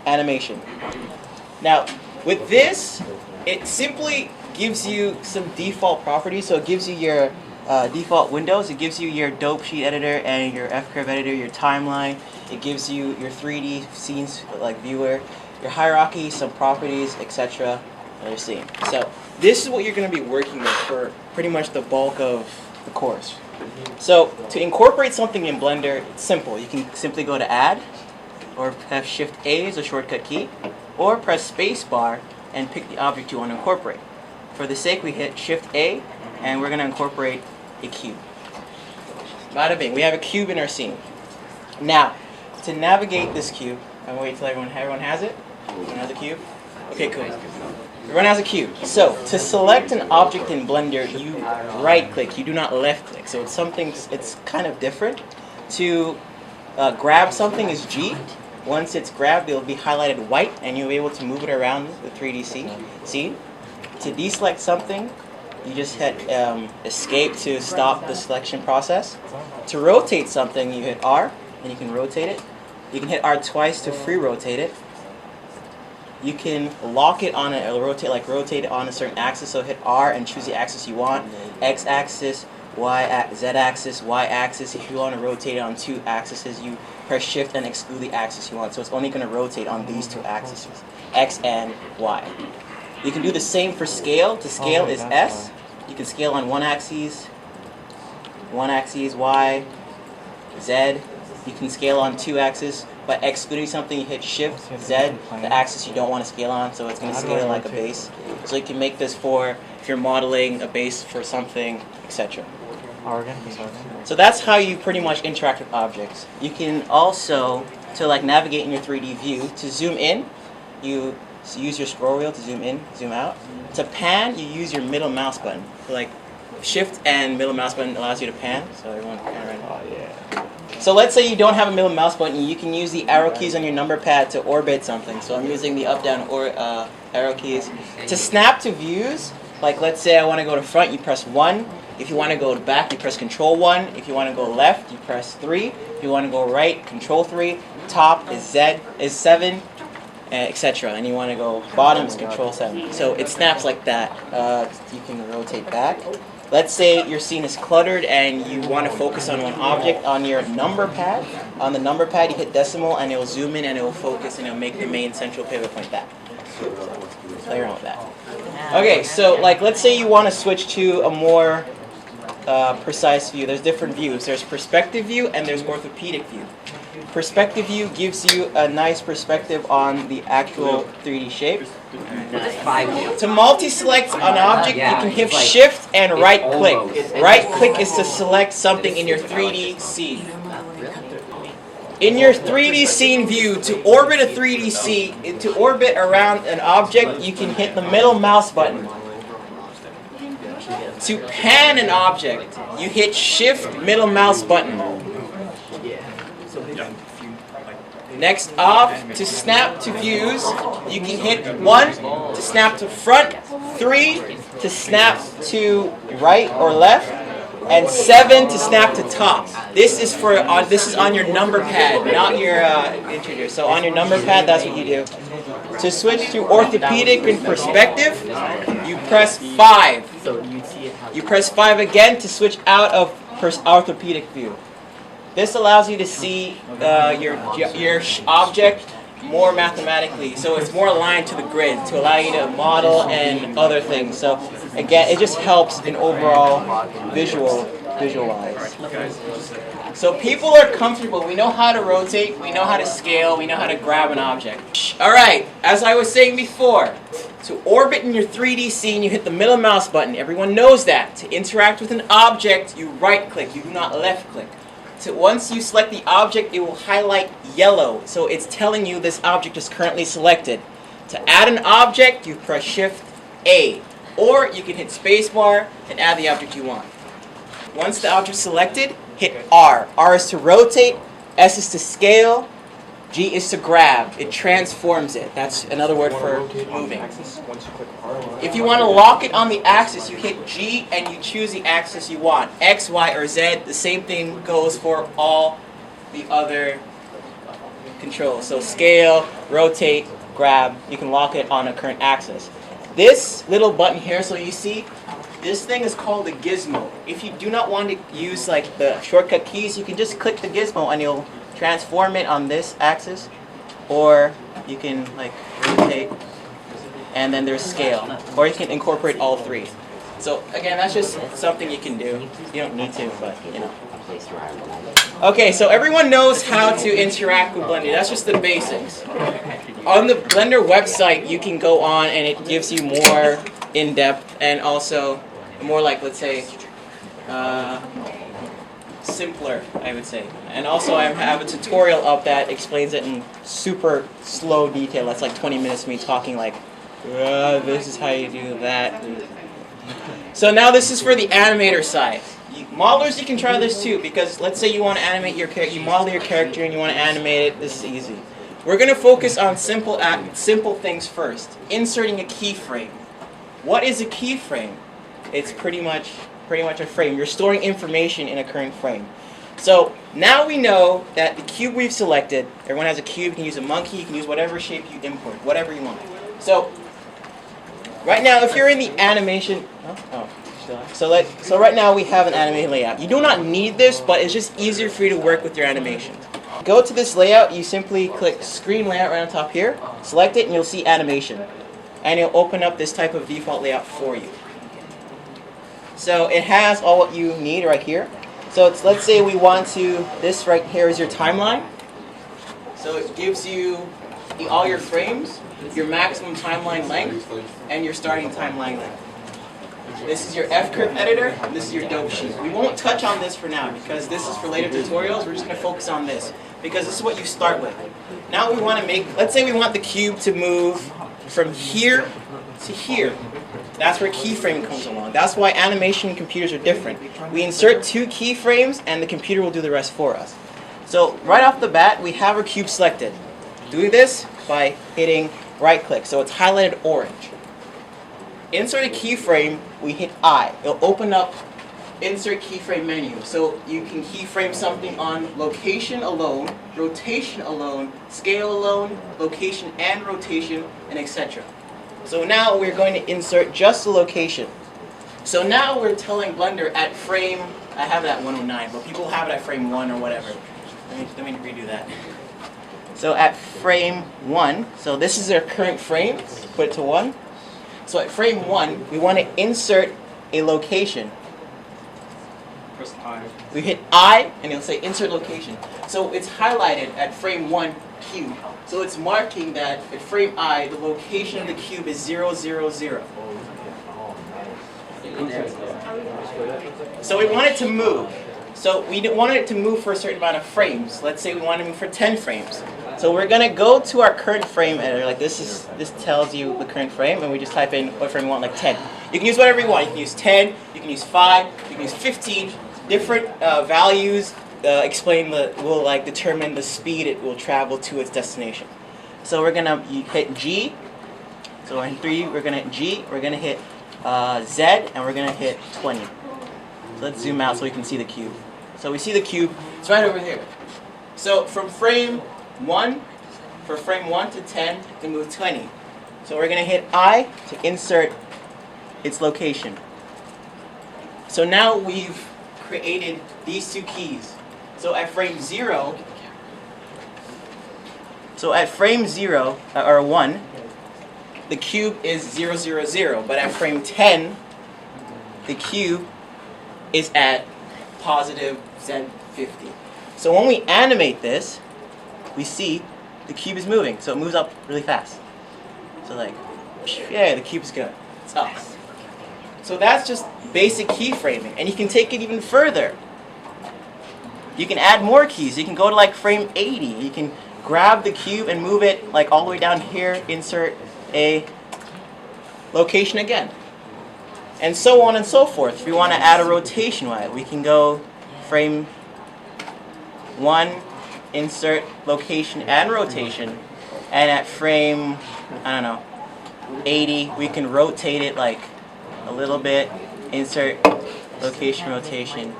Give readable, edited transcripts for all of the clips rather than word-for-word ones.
animation. Now, with this, it simply gives you some default properties. So it gives you your default windows. It gives you your dope sheet editor and your F-curve editor, your timeline. It gives you your 3D scenes like viewer, your hierarchy, some properties, etc. Another scene. So this is what you're going to be working with for pretty much the bulk of the course. So to incorporate something in Blender, it's simple. You can simply go to Add, or have Shift A as a shortcut key, or press Space Bar and pick the object you want to incorporate. For the sake, we hit Shift A, and we're going to incorporate a cube. Bada bing, we have a cube in our scene. Now, to navigate this cube, and wait till everyone has it. Everyone has a cube? Okay, cool. Everyone has a cube. So, to select an object in Blender, you right-click. You do not left-click. So it's kind of different. To grab something is G. Once it's grabbed, it'll be highlighted white, and you'll be able to move it around the 3D scene. To deselect something, you just hit Escape to stop the selection process. To rotate something, you hit R, and you can rotate it. You can hit R twice to free rotate it. You can lock it on rotate it on a certain axis. So hit R and choose the axis you want: X-axis, Z-axis, Y-axis. If you want to rotate it on 2 axes, you press Shift and exclude the axis you want. So it's only going to rotate on these 2 axes, X and Y. You can do the same for scale. To scale is S. You can scale on one axis, Y, Z. You can scale on 2 axes. By excluding something, you hit Shift Z, the axis you don't want to scale on, so it's going to scale like a base. So you can make this for if you're modeling a base for something, etc. So that's how you pretty much interact with objects. You can also, to navigate in your 3D view, to zoom in, you use your scroll wheel to zoom in, zoom out. To pan, you use your middle mouse button. So Shift and middle mouse button allows you to pan, so everyone can pan right now. Oh, yeah. So let's say you don't have a middle mouse button, you can use the arrow keys on your number pad to orbit something. So I'm using the up-down arrow keys. To snap to views, let's say I want to go to front, you press 1. If you want to go to back, you press Control 1. If you want to go left, you press 3. If you want to go right, Control 3. Top is 7, etc. And you want to go bottom is Control 7. So it snaps like that. You can rotate back. Let's say your scene is cluttered and you want to focus on one object. On your number pad, you hit decimal and it will zoom in and it will focus and it will make the main central pivot point back. Play around with that. Okay, so let's say you want to switch to a more precise view. There's different views. There's perspective view and there's orthopedic view. Perspective view gives you a nice perspective on the actual 3D shape. To multi-select an object, you can hit Shift and right-click. Right-click is to select something in your 3D scene. In your 3D scene view, to orbit a 3D scene, to orbit around an object, you can hit the middle mouse button. To pan an object, you hit Shift middle mouse button. Next off, to snap to views, you can hit 1 to snap to front, 3 to snap to right or left, and 7 to snap to top. This is on your number pad, not your interior. So on your number pad, that's what you do. To switch to orthopedic and perspective, you press 5. You press 5 again to switch out of orthopedic view. This allows you to see your object more mathematically, so it's more aligned to the grid to allow you to model and other things. So again, it just helps in overall visualize. So people are comfortable. We know how to rotate, we know how to scale, we know how to grab an object. All right, as I was saying before, to orbit in your 3D scene, you hit the middle mouse button. Everyone knows that. To interact with an object, you right-click. You do not left-click. Once you select the object, it will highlight yellow. So it's telling you this object is currently selected. To add an object, you press Shift A. Or you can hit Spacebar and add the object you want. Once the object is selected, hit R. R is to rotate, S is to scale, G is to grab. It transforms it. That's another word for moving. If you want to lock it on the axis, you hit G and you choose the axis you want. X, Y, or Z. The same thing goes for all the other control. So scale, rotate, grab, you can lock it on a current axis. This little button here, so you see, this thing is called a gizmo. If you do not want to use like the shortcut keys, you can just click the gizmo and you'll transform it on this axis, or you can like rotate, and then there's scale, or you can incorporate all three. So again, that's just something you can do. You don't need to, but you know. Okay, so everyone knows how to interact with Blender. That's just the basics. On the Blender website, you can go on and it gives you more in-depth and also more like, let's say, simpler, I would say. And also I have a tutorial up that explains it in super slow detail. That's like 20 minutes of me talking like, this is how you do that. So now this is for the animator side. Modelers, you can try this too, because let's say you want to animate your character, you model your character and you want to animate it, this is easy. We're going to focus on simple things first. Inserting a keyframe. What is a keyframe? It's pretty much a frame. You're storing information in a current frame. So now we know that the cube we've selected, everyone has a cube, you can use a monkey, you can use whatever shape you import, whatever you want. So right now, if you're in the animation, so right now we have an animated layout. You do not need this, but it's just easier for you to work with your animation. Go to this layout, you simply click screen layout right on top here, select it, and you'll see animation. And it'll open up this type of default layout for you. So it has all what you need right here. So let's say we want to, this right here is your timeline. So it gives you all your frames, your maximum timeline length, and your starting timeline length. This is your F-curve editor, and this is your dope sheet. We won't touch on this for now because this is for later tutorials. We're just going to focus on this because this is what you start with. Now we want to make, let's say we want the cube to move from here to here. That's where keyframe comes along. That's why animation computers are different. We insert 2 keyframes and the computer will do the rest for us. So right off the bat, we have our cube selected. Doing this by hitting right click, so it's highlighted orange. Insert a keyframe, we hit I. It'll open up insert keyframe menu. So you can keyframe something on location alone, rotation alone, scale alone, location and rotation, and etc. So now we're going to insert just the location. So now we're telling Blender at frame, I have it at 109, but people have it at frame 1 or whatever. Let me redo that. So at frame 1, so this is our current frame, put it to 1. So at frame 1, we want to insert a location. Press I. We hit I, and it'll say insert location. So it's highlighted at frame 1 cube. So it's marking that at frame I, the location of the cube is 0, 0, 0. So we want it to move. So we wanted it to move for a certain amount of frames. Let's say we want to move for 10 frames. So we're going to go to our current frame editor. Like this tells you the current frame, and we just type in what frame we want, like 10. You can use whatever you want. You can use 10, you can use 5, you can use 15. Different values will like determine the speed it will travel to its destination. So we're going to hit G. So in 3, we're going to hit G. We're going to hit Z, and we're going to hit 20. So let's zoom out so we can see the cube. So we see the cube. It's right over here. So from frame 1, for frame 1 to 10, we move 20. So we're going to hit I to insert its location. So now we've created these 2 keys. So at frame 0, or 1, the cube is 0, 0, 0. But at frame 10, the cube is at positive Z50. So when we animate this, we see the cube is moving. So it moves up really fast. So like, yeah, the cube's good. It's up. So that's just basic keyframing. And you can take it even further. You can add more keys. You can go to like frame 80. You can grab the cube and move it like all the way down here, insert a location again. And so on and so forth. If we want to add a rotation, we can go frame 1, insert location and rotation, and at frame, 80, we can rotate it like a little bit, insert location, rotation,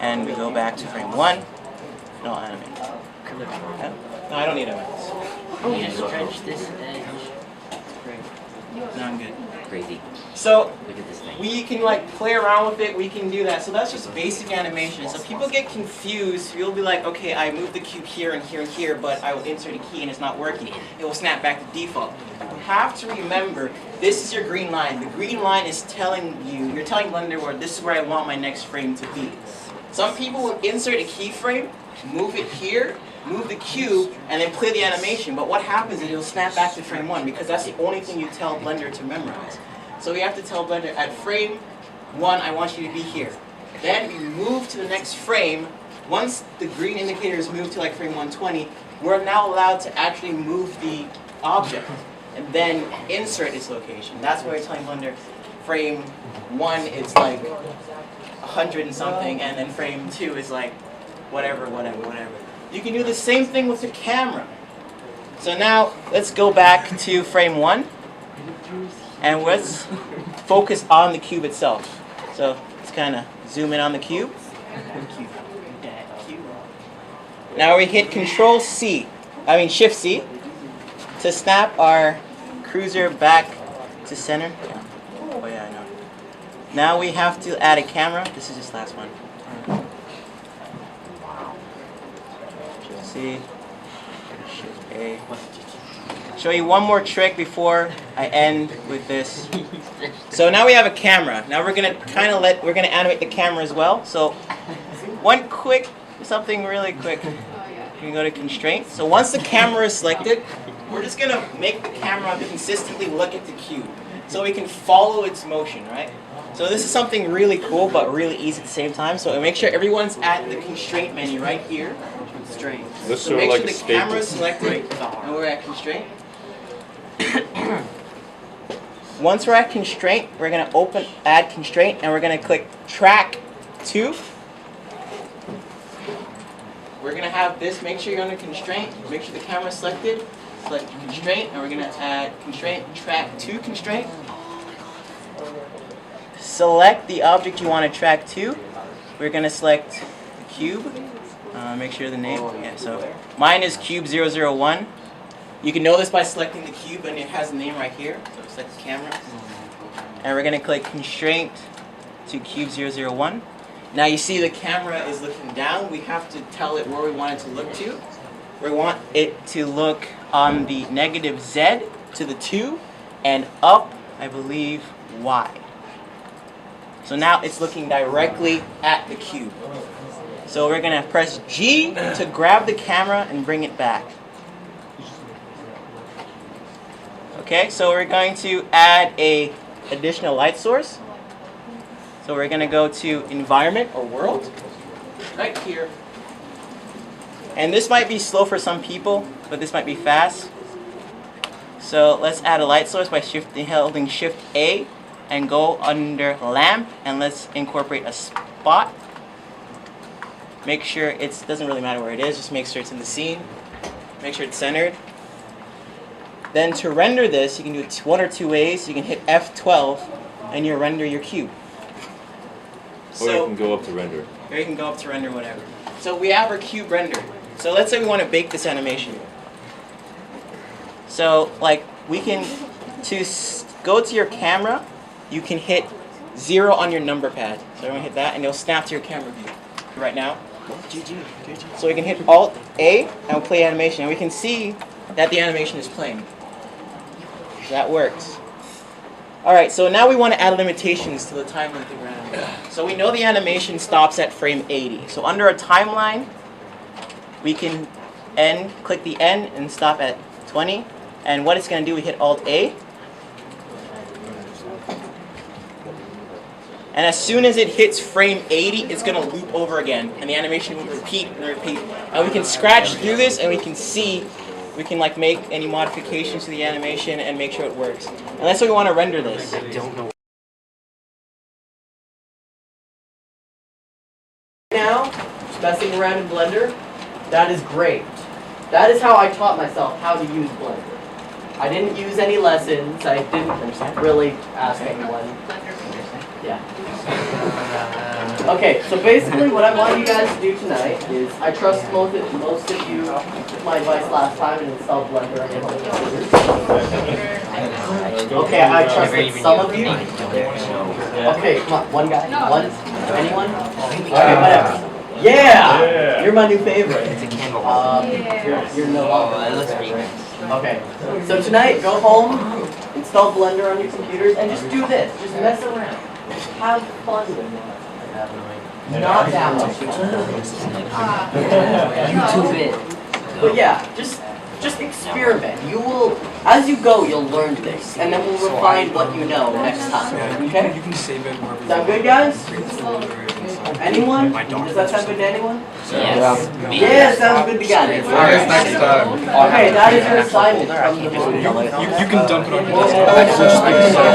and we go back to frame 1, and I'll animate. Yeah. No, I don't need a mouse. Oh, you just stretch this edge. Great. No, I'm good. Crazy. So Look at this thing. we can like play around with it. We can do that. So that's just basic animation. So people get confused. You'll be like, okay, I moved the cube here and here and here, but I will insert a key and it's not working. It will snap back to default. You have to remember, this is your green line. The green line is telling you, you're telling Blender where this is where I want my next frame to be. Some people will insert a keyframe, move it here, move the cube, and then play the animation. But what happens is it'll snap back to frame 1 because that's the only thing you tell Blender to memorize. So we have to tell Blender, at frame 1, I want you to be here. Then we move to the next frame. Once the green indicator is moved to like frame 120, we're now allowed to actually move the object and then insert its location. That's why we're telling Blender, frame 1 is like 100 and something, and then frame 2 is like whatever. You can do the same thing with the camera. So now let's go back to frame 1 and let's focus on the cube itself. So let's kind of zoom in on the cube. Now we hit Shift C to snap our cruiser back to center. Oh yeah, I know. Now we have to add a camera. This is this last one. Shift C. Shift A. Show you one more trick before I end with this. So now we have a camera. Now we're gonna animate the camera as well. So something really quick. You can go to constraint. So once the camera is selected, we're just gonna make the camera consistently look at the cube, so we can follow its motion, right? So this is something really cool but really easy at the same time. So make sure everyone's at the constraint menu right here. Constraint. So make sure the camera is selected and we're at constraint. Once we're at constraint, we're going to add constraint, and we're going to click track 2. We're going to have this, make sure you're under constraint, make sure the camera is selected, select constraint, and we're going to add constraint, track 2 constraint. Select the object you want to track to. We're going to select the cube, make sure the name, so mine is cube 001. You can know this by selecting the cube, and it has a name right here. So select the camera. And we're going to click constraint to cube 001. Now you see the camera is looking down. We have to tell it where we want it to look to. We want it to look on the negative Z to the 2 and up, I believe, Y. So now it's looking directly at the cube. So we're going to press G to grab the camera and bring it back. Okay, so we're going to add a additional light source. So we're going to go to environment or world, right here. And this might be slow for some people, but this might be fast. So let's add a light source by holding Shift A and go under lamp, and let's incorporate a spot. Make sure it doesn't really matter where it is, just make sure it's in the scene. Make sure it's centered. Then to render this, you can do it one or two ways. You can hit F12 and you render your cube. Or you can go up to render. Or you can go up to render whatever. So we have our cube rendered. So let's say we want to bake this animation. So like we can, go to your camera, you can hit 0 on your number pad. So I'm going to hit that and it'll snap to your camera view right now. So we can hit Alt A and we'll play animation, and we can see that the animation is playing. That works. Alright, so now we want to add limitations to the time length of our animation. So we know the animation stops at frame 80. So under a timeline, we can click the end and stop at 20. And what it's going to do, we hit Alt A. And as soon as it hits frame 80, it's going to loop over again. And the animation will repeat and repeat. And we can scratch through this and we can see, we can like make any modifications to the animation and make sure it works. And that's why we want to render this. I don't know. Now, just messing around in Blender, that is great. That is how I taught myself how to use Blender. I didn't use any lessons. I didn't really ask anyone. Yeah. Okay, so basically what I want you guys to do tonight is, I trust most of you took my advice last time and installed Blender on your home computers. Okay, I trust that some of you. Okay, come on, one guy, one, anyone? Okay, whatever. Yeah! You're my new favorite. It's a candle. You're no longer my It looks favorite. pretty nice. Okay, so tonight, go home, install Blender on your computers, and just do this. Just mess around. Have fun with it. Not that much fun. YouTube it. But yeah, just experiment. You will, as you go, you'll learn things, and then we'll refine what you know next time. Okay? You can save it wherever you Sound good, guys? Anyone? Does that sound good to anyone? Yes. Yeah, sounds good to guys. next time. Okay, that is your assignment from the movie. You can dump it on your Well, desktop.